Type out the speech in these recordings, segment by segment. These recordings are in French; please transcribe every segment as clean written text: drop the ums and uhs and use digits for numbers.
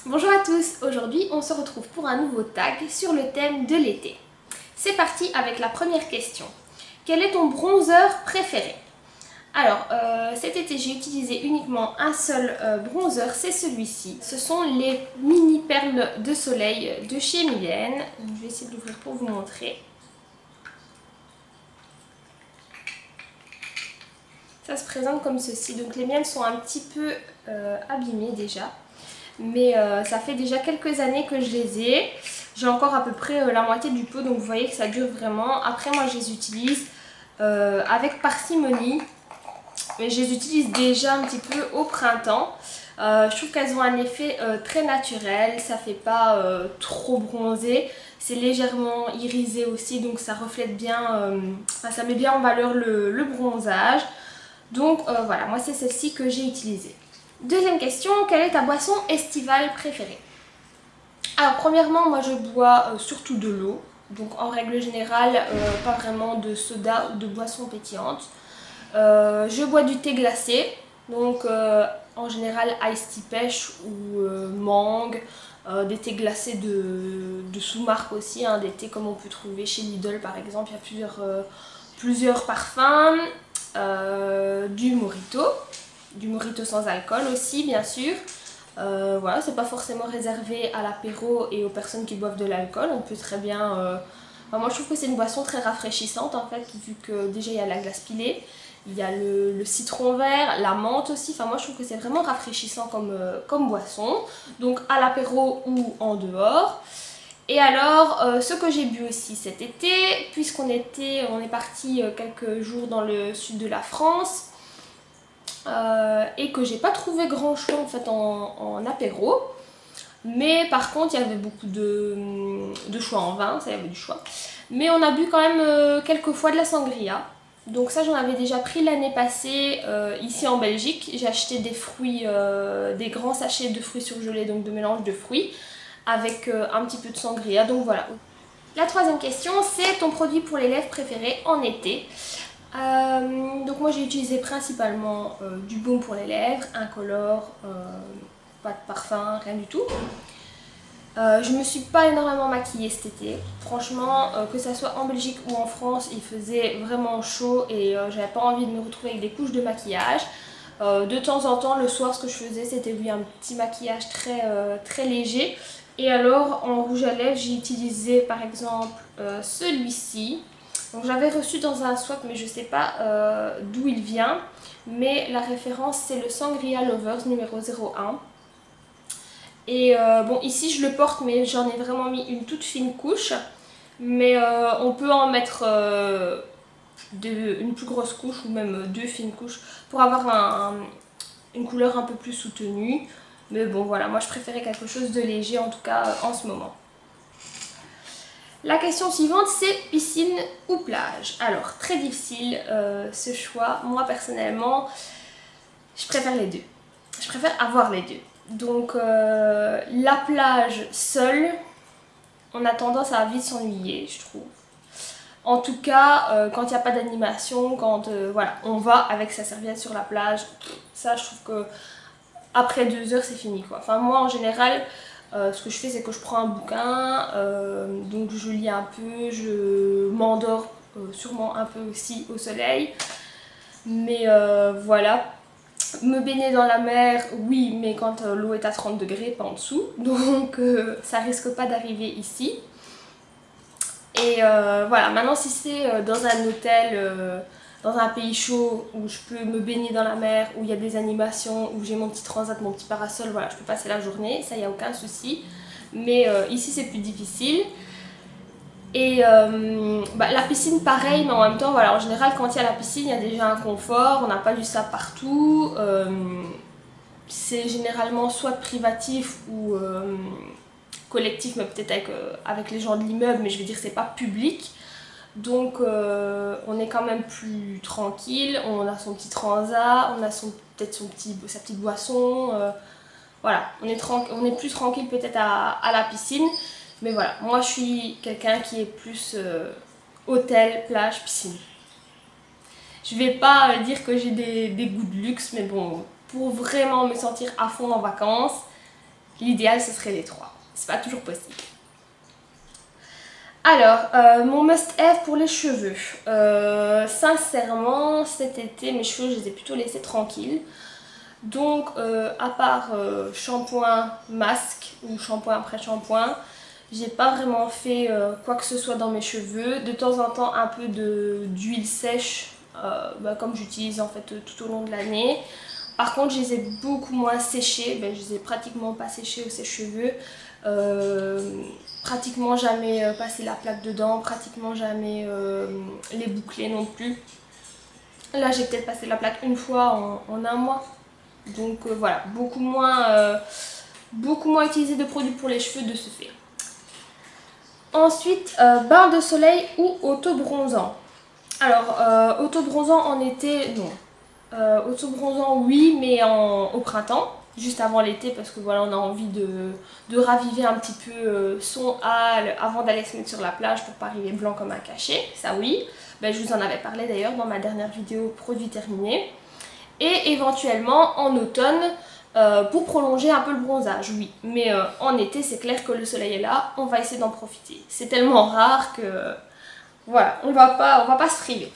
Bonjour à tous, aujourd'hui on se retrouve pour un nouveau tag sur le thème de l'été. C'est parti avec la première question. Quel est ton bronzer préféré? Alors cet été j'ai utilisé uniquement un seul bronzer, c'est celui-ci. Ce sont les mini perles de soleil de chez Mylène. Je vais essayer de l'ouvrir pour vous montrer. Ça se présente comme ceci, donc les miennes sont un petit peu abîmées déjà. Mais ça fait déjà quelques années que je les ai. J'ai encore à peu près la moitié du pot, donc vous voyez que ça dure vraiment. Après moi je les utilise avec parcimonie, mais je les utilise déjà un petit peu au printemps. Je trouve qu'elles ont un effet très naturel, ça fait pas trop bronzé, c'est légèrement irisé aussi, donc ça reflète bien, ça met bien en valeur le bronzage. Donc voilà, moi c'est celle-ci que j'ai utilisée. Deuxième question, quelle est ta boisson estivale préférée? Alors premièrement, moi je bois surtout de l'eau, donc en règle générale pas vraiment de soda ou de boisson pétillante. Je bois du thé glacé, donc en général iced tea pêche ou mangue, des thés glacés de sous-marque aussi, hein, des thés comme on peut trouver chez Lidl par exemple, il y a plusieurs parfums, du mojito sans alcool aussi bien sûr. Voilà, c'est pas forcément réservé à l'apéro et aux personnes qui boivent de l'alcool, on peut très bien... Enfin, moi je trouve que c'est une boisson très rafraîchissante en fait, vu que déjà il y a la glace pilée, il y a le citron vert, la menthe aussi, enfin moi je trouve que c'est vraiment rafraîchissant comme boisson, donc à l'apéro ou en dehors. Et alors, ce que j'ai bu aussi cet été, puisqu'on est parti quelques jours dans le sud de la France, et que j'ai pas trouvé grand choix en fait en apéro, mais par contre il y avait beaucoup de choix en vin, ça y avait du choix, mais on a bu quand même quelques fois de la sangria. Donc ça j'en avais déjà pris l'année passée ici en Belgique. J'ai acheté des fruits, des grands sachets de fruits surgelés, donc de mélange de fruits avec un petit peu de sangria, donc voilà. La troisième question, c'est ton produit pour les lèvres préféré en été. Donc moi j'ai utilisé principalement du baume pour les lèvres, incolore, pas de parfum, rien du tout. Je me suis pas énormément maquillée cet été, franchement, que ça soit en Belgique ou en France, il faisait vraiment chaud et j'avais pas envie de me retrouver avec des couches de maquillage. De temps en temps le soir ce que je faisais c'était oui, un petit maquillage très léger. Et alors en rouge à lèvres j'ai utilisé par exemple celui-ci. Donc j'avais reçu dans un swap mais je sais pas d'où il vient, mais la référence c'est le Sangria Lovers numéro 01. Et bon ici je le porte mais j'en ai vraiment mis une toute fine couche, mais on peut en mettre une plus grosse couche ou même deux fines couches pour avoir une couleur un peu plus soutenue. Mais bon voilà, moi je préférais quelque chose de léger en tout cas en ce moment. La question suivante c'est piscine ou plage. Alors très difficile ce choix, moi personnellement je préfère les deux. Je préfère avoir les deux. Donc la plage seule, on a tendance à vite s'ennuyer je trouve. En tout cas quand il n'y a pas d'animation, quand voilà, on va avec sa serviette sur la plage, ça je trouve que après 2 heures c'est fini quoi. Enfin moi en général ce que je fais c'est que je prends un bouquin, donc je lis un peu, je m'endors sûrement un peu aussi au soleil. Mais voilà, me baigner dans la mer, oui, mais quand l'eau est à 30 degrés, pas en dessous. Donc ça risque pas d'arriver ici. Et voilà, maintenant si c'est dans un hôtel, dans un pays chaud où je peux me baigner dans la mer, où il y a des animations, où j'ai mon petit transat, mon petit parasol, voilà, je peux passer la journée, ça y a aucun souci. Mais ici c'est plus difficile. Et la piscine pareil, mais en même temps voilà, en général quand il y a la piscine il y a déjà un confort, on n'a pas du sable partout, c'est généralement soit privatif ou collectif, mais peut-être avec les gens de l'immeuble, mais je veux dire c'est pas public. Donc on est quand même plus tranquille, on a son petit transat, on a peut-être sa petite boisson, voilà, on est plus tranquille peut-être à la piscine. Mais voilà, moi je suis quelqu'un qui est plus hôtel, plage, piscine. Je vais pas dire que j'ai des goûts de luxe, mais bon, pour vraiment me sentir à fond en vacances, l'idéal ce serait les 3. C'est pas toujours possible. Alors, mon must-have pour les cheveux. Sincèrement, cet été, mes cheveux, je les ai plutôt laissés tranquilles. Donc, à part shampoing, masque ou shampoing après shampoing, j'ai pas vraiment fait quoi que ce soit dans mes cheveux. De temps en temps, un peu d'huile sèche, comme j'utilise en fait tout au long de l'année. Par contre, je les ai beaucoup moins séchés. Je les ai pratiquement pas séchés au sèche-cheveux. Pratiquement jamais passé la plaque dedans, pratiquement jamais les boucler non plus. Là j'ai peut-être passé la plaque une fois en un mois. Donc voilà, beaucoup moins utilisé de produits pour les cheveux de ce fait. Ensuite, bain de soleil ou auto-bronzant. Alors, auto-bronzant en été, non. Auto-bronzant oui, mais au printemps. Juste avant l'été parce que voilà, on a envie de raviver un petit peu son hâle avant d'aller se mettre sur la plage pour pas arriver blanc comme un cachet, ça oui. Je vous en avais parlé d'ailleurs dans ma dernière vidéo produit terminé. Et éventuellement en automne pour prolonger un peu le bronzage, oui. Mais en été c'est clair que le soleil est là, on va essayer d'en profiter. C'est tellement rare que voilà, on va pas se priver.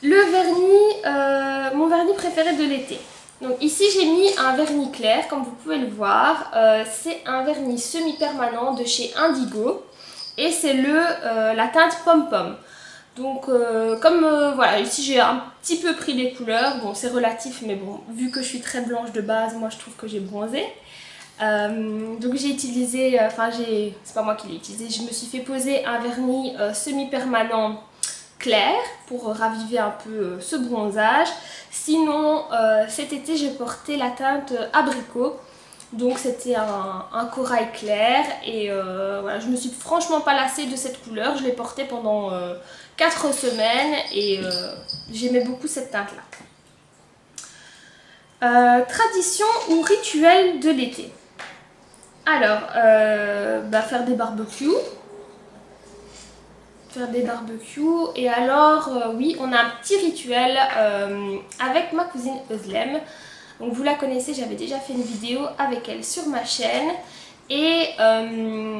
Le vernis, mon vernis préféré de l'été. Donc ici j'ai mis un vernis clair comme vous pouvez le voir, c'est un vernis semi-permanent de chez Indigo et c'est la teinte Pom Pom. Donc voilà, ici j'ai un petit peu pris les couleurs, bon c'est relatif mais bon vu que je suis très blanche de base, moi je trouve que j'ai bronzé. Donc j'ai utilisé, c'est pas moi qui l'ai utilisé, je me suis fait poser un vernis semi-permanent clair pour raviver un peu ce bronzage. Sinon cet été j'ai porté la teinte abricot, donc c'était un corail clair et voilà, je me suis franchement pas lassée de cette couleur. Je l'ai portée pendant 4 semaines et j'aimais beaucoup cette teinte là. Tradition ou rituel de l'été. Alors faire des barbecues. Et alors oui, on a un petit rituel avec ma cousine Özlem. Donc vous la connaissez, j'avais déjà fait une vidéo avec elle sur ma chaîne et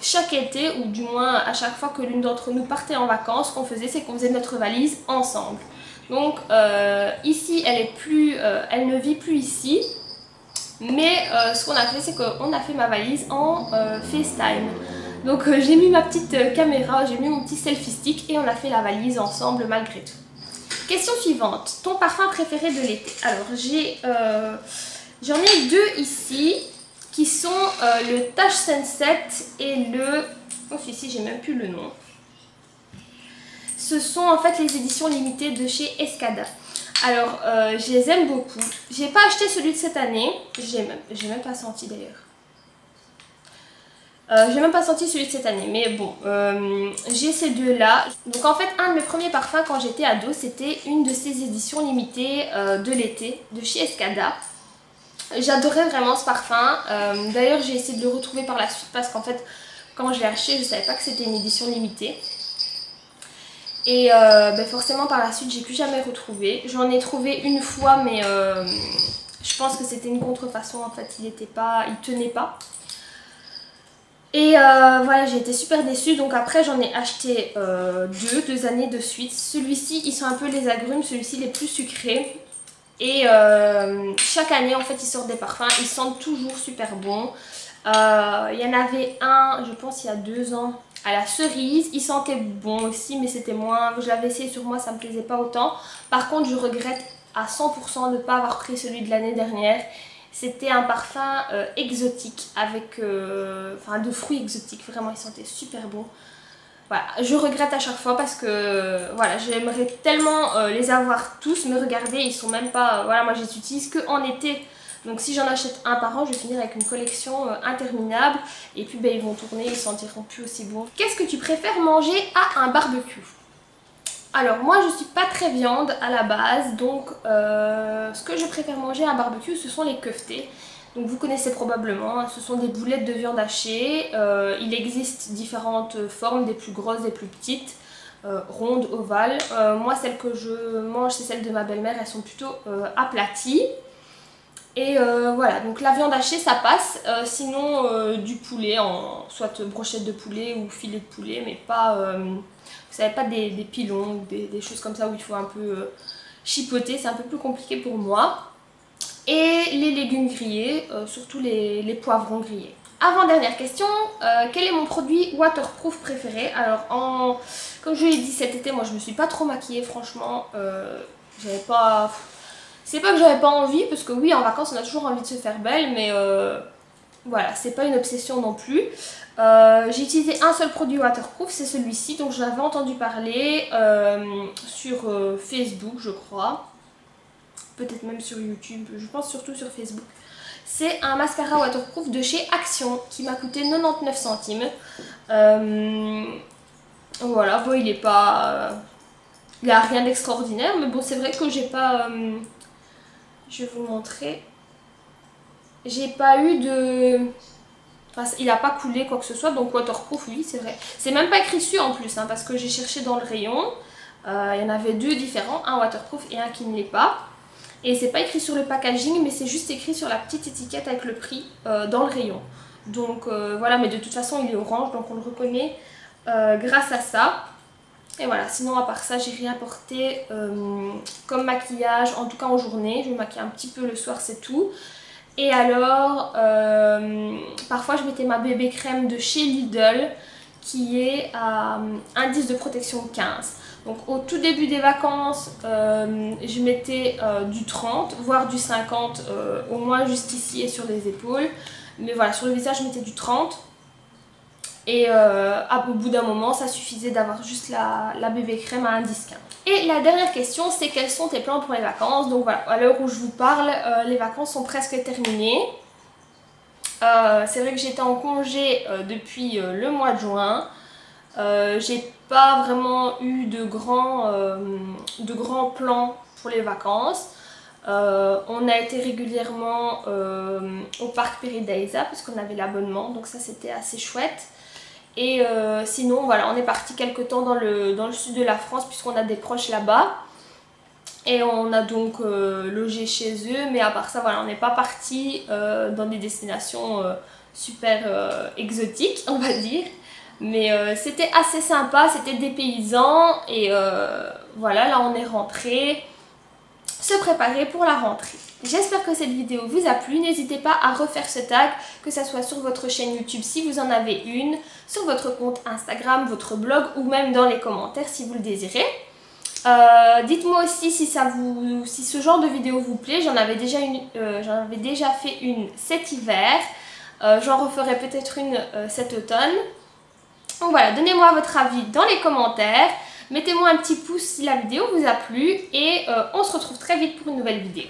chaque été, ou du moins à chaque fois que l'une d'entre nous partait en vacances, ce qu'on faisait c'est qu'on faisait notre valise ensemble. Donc ici elle ne vit plus ici, mais ce qu'on a fait c'est qu'on a fait ma valise en FaceTime. Donc j'ai mis ma petite caméra, j'ai mis mon petit selfie stick et on a fait la valise ensemble malgré tout. Question suivante, ton parfum préféré de l'été. Alors j'en ai 2 ici qui sont le Tache Sunset et le... Oh celui-ci j'ai même plus le nom. Ce sont en fait les éditions limitées de chez Escada. Alors je les aime beaucoup. J'ai pas acheté celui de cette année, j'ai même pas senti d'ailleurs. J'ai même pas senti celui de cette année, mais bon, j'ai ces 2 là. Donc en fait, un de mes premiers parfums quand j'étais ado, c'était une de ces éditions limitées de l'été de chez Escada. J'adorais vraiment ce parfum. D'ailleurs, j'ai essayé de le retrouver par la suite parce qu'en fait, quand je l'ai acheté, je savais pas que c'était une édition limitée. Et forcément, par la suite, j'ai plus jamais retrouvé. J'en ai trouvé une fois, mais je pense que c'était une contrefaçon. En fait, il tenait pas. Et voilà, j'ai été super déçue, donc après j'en ai acheté 2 années de suite. Celui-ci, ils sont un peu les agrumes, celui-ci les plus sucrés. Et chaque année en fait ils sortent des parfums, ils sentent toujours super bon. Il y en avait un, je pense il y a 2 ans, à la cerise, il sentait bon aussi mais c'était moins, je l'avais essayé sur moi, ça me plaisait pas autant. Par contre je regrette à 100% de ne pas avoir pris celui de l'année dernière. C'était un parfum exotique avec de fruits exotiques, vraiment il sentait super bon. Voilà, je regrette à chaque fois parce que voilà, j'aimerais tellement les avoir tous, mais regardez, ils sont même pas, voilà, moi je les utilise qu'en été. Donc si j'en achète un par an, je vais finir avec une collection interminable et puis ils vont tourner, ils sentiront plus aussi bon. Qu'est-ce que tu préfères manger à un barbecue? Alors moi je suis pas très viande à la base, donc ce que je préfère manger à un barbecue ce sont les keftés. Donc vous connaissez probablement, ce sont des boulettes de viande hachée. Il existe différentes formes, des plus grosses, des plus petites, rondes, ovales. Moi celles que je mange c'est celles de ma belle-mère, elles sont plutôt aplaties. Et voilà, donc la viande hachée ça passe, sinon du poulet, soit brochette de poulet ou filet de poulet, mais pas, vous savez, pas des pilons ou des choses comme ça où il faut un peu chipoter, c'est un peu plus compliqué pour moi. Et les légumes grillés, surtout les poivrons grillés. Avant-dernière question, quel est mon produit waterproof préféré? Alors, comme je l'ai dit cet été, moi je me suis pas trop maquillée, franchement, j'avais pas... C'est pas que j'avais pas envie, parce que oui, en vacances, on a toujours envie de se faire belle, mais voilà, c'est pas une obsession non plus. J'ai utilisé un seul produit waterproof, c'est celui-ci, donc je l'avais entendu parler sur Facebook, je crois. Peut-être même sur YouTube, je pense surtout sur Facebook. C'est un mascara waterproof de chez Action, qui m'a coûté 99 centimes. Voilà, bon, il est pas... il a rien d'extraordinaire, mais bon, c'est vrai que j'ai pas... je vais vous montrer. J'ai pas eu de... Enfin, il a pas coulé quoi que ce soit, donc waterproof, oui, c'est vrai. C'est même pas écrit dessus en plus, hein, parce que j'ai cherché dans le rayon. Il y en avait deux différents, un waterproof et un qui ne l'est pas. Et c'est pas écrit sur le packaging, mais c'est juste écrit sur la petite étiquette avec le prix dans le rayon. Donc voilà, mais de toute façon, il est orange, donc on le reconnaît grâce à ça. Et voilà, sinon à part ça, j'ai rien porté comme maquillage, en tout cas en journée. Je me maquille un petit peu le soir, c'est tout. Et alors, parfois je mettais ma bébé crème de chez Lidl qui est à indice de protection 15. Donc au tout début des vacances, je mettais du 30, voire du 50, au moins juste ici et sur les épaules. Mais voilà, sur le visage, je mettais du 30. Et au bout d'un moment, ça suffisait d'avoir juste la bébé crème à indice 15. Et la dernière question, c'est quels sont tes plans pour les vacances? Donc voilà, à l'heure où je vous parle, les vacances sont presque terminées. C'est vrai que j'étais en congé depuis le mois de juin. J'ai pas vraiment eu de grands plans pour les vacances. On a été régulièrement au parc Peridaisa parce qu'on avait l'abonnement, donc ça c'était assez chouette. Et sinon voilà, on est parti quelque temps dans le sud de la France puisqu'on a des proches là-bas. Et on a donc logé chez eux, mais à part ça voilà, on n'est pas parti dans des destinations super exotiques, on va dire. Mais c'était assez sympa, c'était dépaysant et voilà, là on est rentré, se préparer pour la rentrée. J'espère que cette vidéo vous a plu, n'hésitez pas à refaire ce tag, que ce soit sur votre chaîne YouTube si vous en avez une, sur votre compte Instagram, votre blog ou même dans les commentaires si vous le désirez. Dites-moi aussi si ce genre de vidéo vous plaît, j'en avais déjà fait une cet hiver, j'en referai peut-être une cet automne. Donc voilà, donnez-moi votre avis dans les commentaires, mettez-moi un petit pouce si la vidéo vous a plu et on se retrouve très vite pour une nouvelle vidéo.